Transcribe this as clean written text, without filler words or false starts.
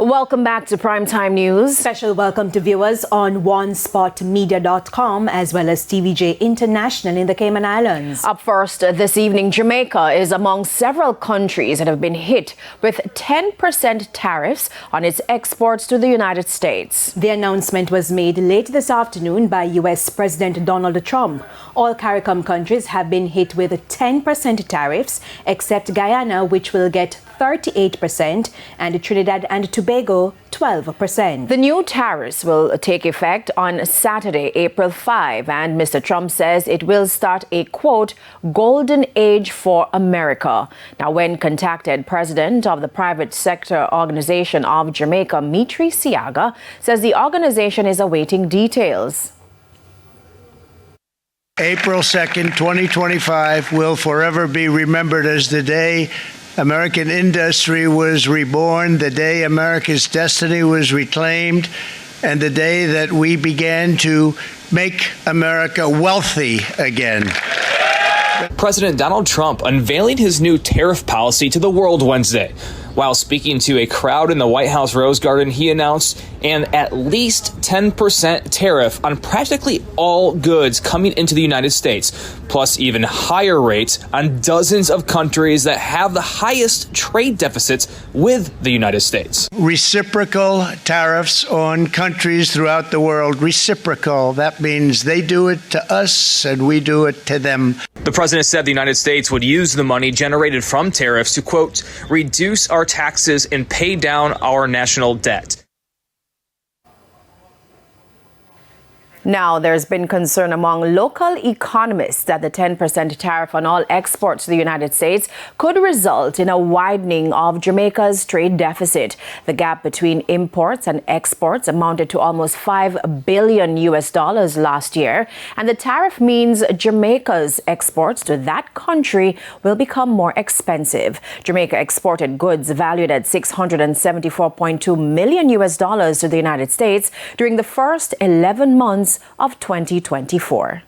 Welcome back to Primetime News. Special welcome to viewers on onespotmedia.com as well as TVJ International in the Cayman Islands. Up first this evening, Jamaica is among several countries that have been hit with 10% tariffs on its exports to the United States. The announcement was made late this afternoon by U.S. President Donald Trump. All CARICOM countries have been hit with 10% tariffs except Guyana, which will get 38%, and Trinidad and Tobago 12%. The new tariffs will take effect on Saturday, April 5, and Mr. Trump says it will start a, quote, golden age for America. Now, when contacted, President of the private sector organization of Jamaica, Mitri Siaga, says the organization is awaiting details. April 2nd, 2025 will forever be remembered as the day American industry was reborn, the day America's destiny was reclaimed, and the day that we began to make America wealthy again. President Donald Trump unveiling his new tariff policy to the world Wednesday. While speaking to a crowd in the White House Rose Garden, he announced an at least 10% tariff on practically all goods coming into the United States, plus even higher rates on dozens of countries that have the highest trade deficits with the United States. Reciprocal tariffs on countries throughout the world. Reciprocal. That means they do it to us and we do it to them. The president said the United States would use the money generated from tariffs to, quote, reduce our taxes and pay down our national debt. Now, there's been concern among local economists that the 10% tariff on all exports to the United States could result in a widening of Jamaica's trade deficit. The gap between imports and exports amounted to almost $5 billion last year, and the tariff means Jamaica's exports to that country will become more expensive. Jamaica exported goods valued at $674.2 million to the United States during the first 11 months of 2024.